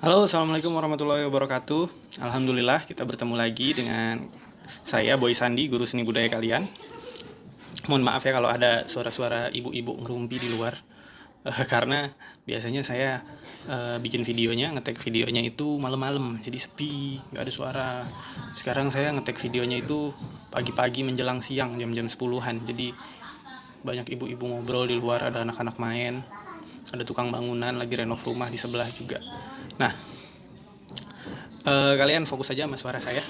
Halo, assalamualaikum warahmatullahi wabarakatuh. Alhamdulillah kita bertemu lagi dengan saya Boy Sandi, guru seni budaya kalian. Mohon maaf ya kalau ada suara-suara ibu-ibu ngerumpi di luar, karena biasanya saya bikin videonya, ngetek videonya itu malam-malam, jadi sepi, nggak ada suara. Sekarang saya ngetek videonya itu pagi-pagi menjelang siang, jam-jam 10-an. Jadi banyak ibu-ibu ngobrol di luar, ada anak-anak main, ada tukang bangunan lagi renov rumah di sebelah juga. Nah, kalian fokus aja sama suara saya,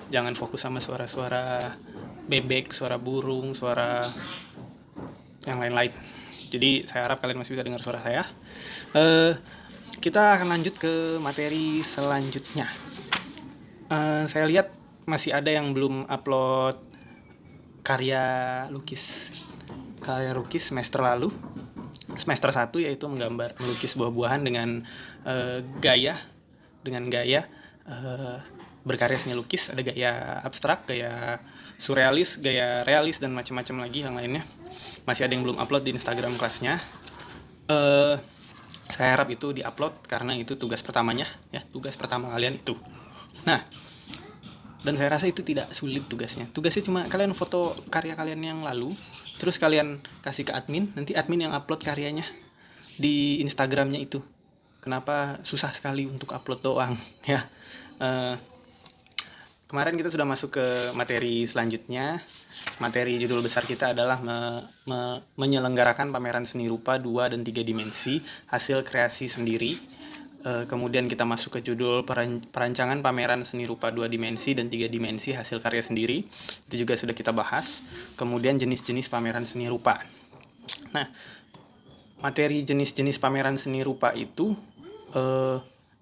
jangan fokus sama suara-suara bebek, suara burung, suara yang lain-lain. Jadi saya harap kalian masih bisa dengar suara saya. Kita akan lanjut ke materi selanjutnya. Saya lihat masih ada yang belum upload karya lukis semester lalu, semester 1, yaitu melukis buah-buahan dengan gaya berkarya seni lukis. Ada gaya abstrak, gaya surrealis, gaya realis, dan macam-macam lagi yang lainnya. Masih ada yang belum upload di Instagram kelasnya. Saya harap itu diupload karena itu tugas pertamanya ya, tugas pertama kalian itu. Nah, dan saya rasa itu tidak sulit tugasnya. Tugasnya cuma kalian foto karya kalian yang lalu, terus kalian kasih ke admin, nanti admin yang upload karyanya di Instagramnya itu. Kenapa susah sekali untuk upload doang ya. Kemarin kita sudah masuk ke materi selanjutnya. Materi judul besar kita adalah menyelenggarakan pameran seni rupa 2 dan 3 dimensi hasil kreasi sendiri. Kemudian kita masuk ke judul perancangan pameran seni rupa 2 dimensi dan 3 dimensi hasil karya sendiri. Itu juga sudah kita bahas. Kemudian jenis-jenis pameran seni rupa. Nah, materi jenis-jenis pameran seni rupa itu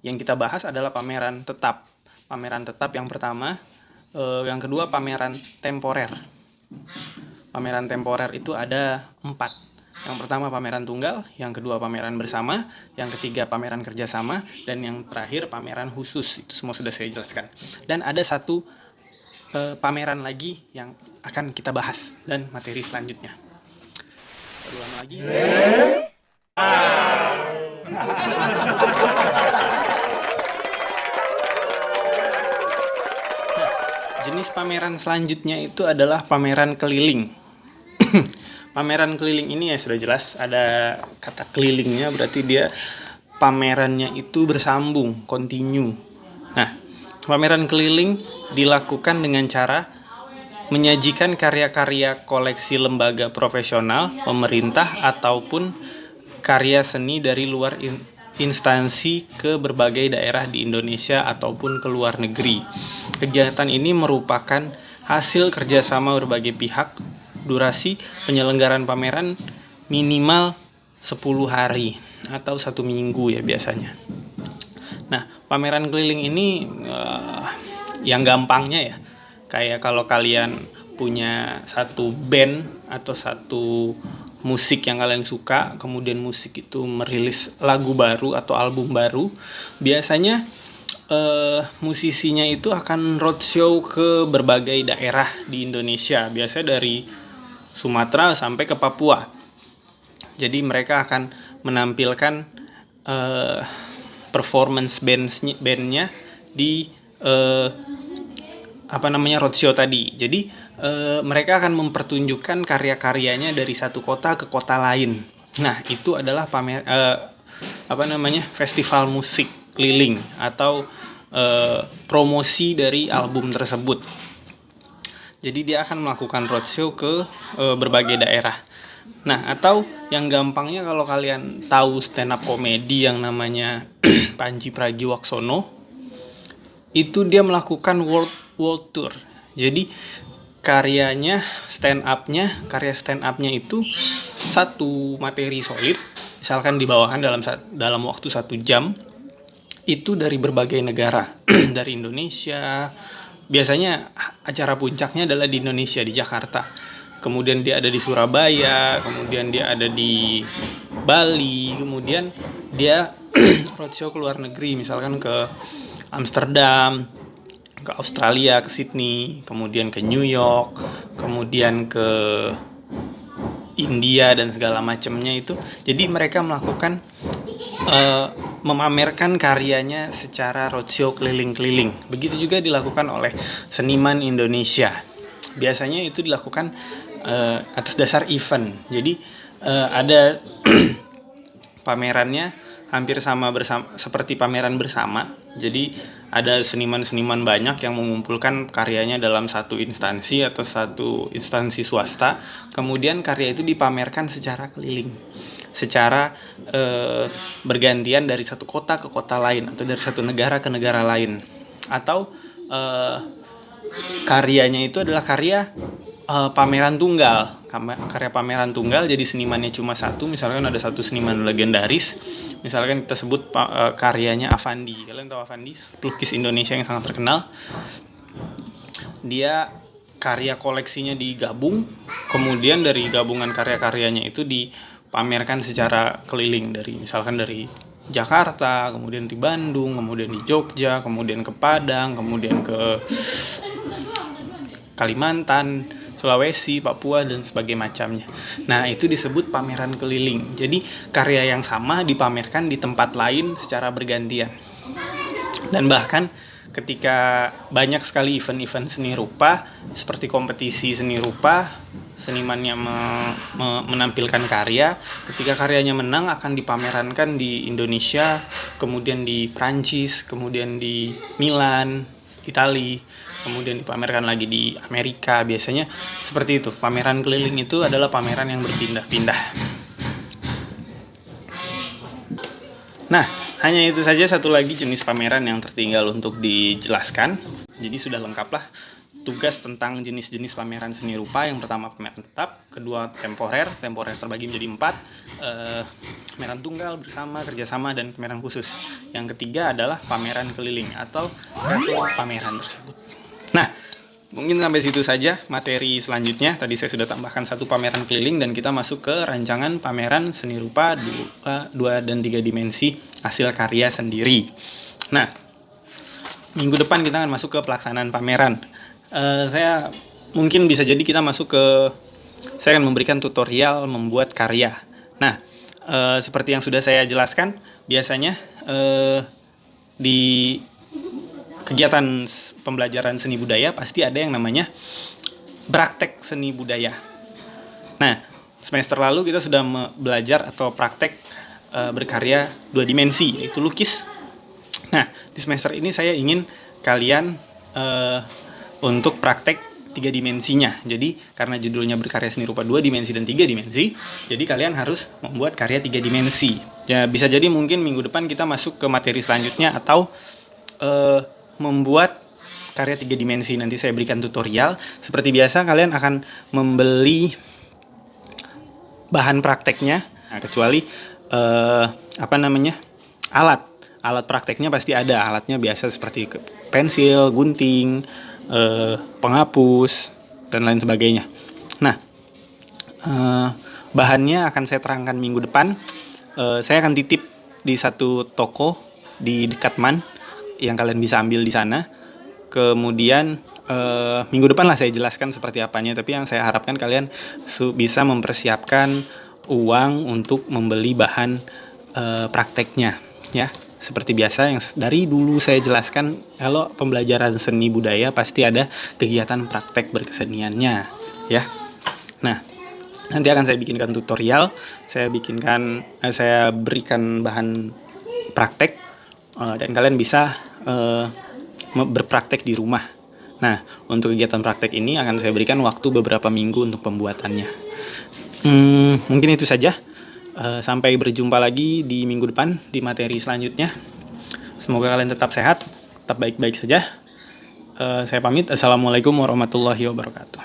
yang kita bahas adalah pameran tetap. Pameran tetap yang pertama, yang kedua pameran temporer. Pameran temporer itu ada 4. Yang pertama pameran tunggal, yang kedua pameran bersama, yang ketiga pameran kerjasama, dan yang terakhir pameran khusus. Itu semua sudah saya jelaskan. Dan ada satu pameran lagi yang akan kita bahas dan materi selanjutnya. Ulang lagi. Jenis pameran selanjutnya itu adalah pameran keliling. Pameran keliling ini ya sudah jelas ada kata kelilingnya, berarti dia pamerannya itu bersambung, continue. Nah, pameran keliling dilakukan dengan cara menyajikan karya-karya koleksi lembaga profesional, pemerintah, ataupun karya seni dari luar instansi ke berbagai daerah di Indonesia ataupun ke luar negeri. Kegiatan ini merupakan hasil kerjasama berbagai pihak. Durasi penyelenggaraan pameran minimal 10 hari atau 1 minggu ya biasanya. Nah, pameran keliling ini yang gampangnya ya, kayak kalau kalian punya satu band atau satu musik yang kalian suka, kemudian musik itu merilis lagu baru atau album baru, biasanya musisinya itu akan roadshow ke berbagai daerah di Indonesia, biasanya dari Sumatera sampai ke Papua. Jadi mereka akan menampilkan performance bandnya di roadshow tadi. Jadi mereka akan mempertunjukkan karya-karyanya dari satu kota ke kota lain. Nah, itu adalah festival musik keliling atau promosi dari album tersebut. Jadi dia akan melakukan roadshow ke berbagai daerah. Nah, atau yang gampangnya kalau kalian tahu stand up comedy yang namanya Panji Pragiwaksono, itu dia melakukan world tour. Jadi karya stand up-nya itu satu materi solid, misalkan dibawakan dalam waktu 1 jam, itu dari berbagai negara. Dari Indonesia, biasanya acara puncaknya adalah di Indonesia, di Jakarta. Kemudian dia ada di Surabaya, kemudian dia ada di Bali, kemudian dia roadshow ke luar negeri, misalkan ke Amsterdam, ke Australia, ke Sydney, kemudian ke New York, kemudian ke India dan segala macamnya itu. Jadi mereka melakukan memamerkan karyanya secara roadshow keliling-keliling. Begitu juga dilakukan oleh seniman Indonesia. Biasanya itu dilakukan atas dasar event. Jadi ada pamerannya hampir sama seperti pameran bersama. Jadi ada seniman-seniman banyak yang mengumpulkan karyanya dalam satu instansi atau satu instansi swasta. Kemudian karya itu dipamerkan secara keliling, secara bergantian dari satu kota ke kota lain atau dari satu negara ke negara lain. Atau karyanya itu adalah karya pameran tunggal. Karya pameran tunggal, jadi senimannya cuma satu. Misalkan ada satu seniman legendaris, misalkan kita sebut karyanya Avandi. Kalian tahu Avandi, pelukis Indonesia yang sangat terkenal. Dia karya koleksinya digabung, kemudian dari gabungan karya-karyanya itu dipamerkan secara keliling, misalkan dari Jakarta, kemudian di Bandung, kemudian di Jogja, kemudian ke Padang, kemudian ke Kalimantan, Sulawesi, Papua, dan sebagainya macamnya. Nah, itu disebut pameran keliling. Jadi, karya yang sama dipamerkan di tempat lain secara bergantian. Dan bahkan ketika banyak sekali event-event seni rupa, seperti kompetisi seni rupa, senimannya menampilkan karya, ketika karyanya menang akan dipamerankan di Indonesia, kemudian di Prancis, kemudian di Milan, Italia, kemudian dipamerkan lagi di Amerika. Biasanya seperti itu. Pameran keliling itu adalah pameran yang berpindah-pindah. Nah, hanya itu saja satu lagi jenis pameran yang tertinggal untuk dijelaskan. Jadi sudah lengkaplah tugas tentang jenis-jenis pameran seni rupa. Yang pertama pameran tetap, kedua temporer terbagi menjadi 4, pameran tunggal, bersama, kerjasama, dan pameran khusus. Yang ketiga adalah pameran keliling atau travel pameran tersebut. Nah, mungkin sampai situ saja materi selanjutnya. Tadi saya sudah tambahkan satu pameran keliling dan kita masuk ke rancangan pameran seni rupa 2 dan 3 dimensi hasil karya sendiri. Nah, minggu depan kita akan masuk ke pelaksanaan pameran. Saya mungkin bisa jadi kita masuk ke, saya akan memberikan tutorial membuat karya. Nah, seperti yang sudah saya jelaskan, biasanya di kegiatan pembelajaran seni budaya pasti ada yang namanya praktek seni budaya. Nah, semester lalu kita sudah belajar atau praktek berkarya 2 dimensi, yaitu lukis. Nah, di semester ini saya ingin kalian untuk praktek 3 dimensinya. Jadi, karena judulnya berkarya seni rupa 2 dimensi dan 3 dimensi, jadi kalian harus membuat karya 3 dimensi. Ya, bisa jadi mungkin minggu depan kita masuk ke materi selanjutnya atau membuat karya 3 dimensi. Nanti saya berikan tutorial. Seperti biasa kalian akan membeli bahan prakteknya. Nah, kecuali alat prakteknya pasti ada. Alatnya biasa seperti pensil, gunting, penghapus, dan lain sebagainya. Nah, bahannya akan saya terangkan minggu depan. Saya akan titip di satu toko di dekat MAN yang kalian bisa ambil di sana. Kemudian minggu depan lah saya jelaskan seperti apanya. Tapi yang saya harapkan kalian bisa mempersiapkan uang untuk membeli bahan prakteknya, ya. Seperti biasa yang dari dulu saya jelaskan, kalau pembelajaran seni budaya pasti ada kegiatan praktek berkeseniannya, ya. Nah, nanti akan saya bikinkan tutorial, saya berikan bahan praktek, dan kalian bisa berpraktek di rumah. Nah, untuk kegiatan praktek ini akan saya berikan waktu beberapa minggu untuk pembuatannya. Mungkin itu saja. Sampai berjumpa lagi di minggu depan di materi selanjutnya. Semoga kalian tetap sehat, tetap baik-baik saja. Saya pamit. Assalamualaikum warahmatullahi wabarakatuh.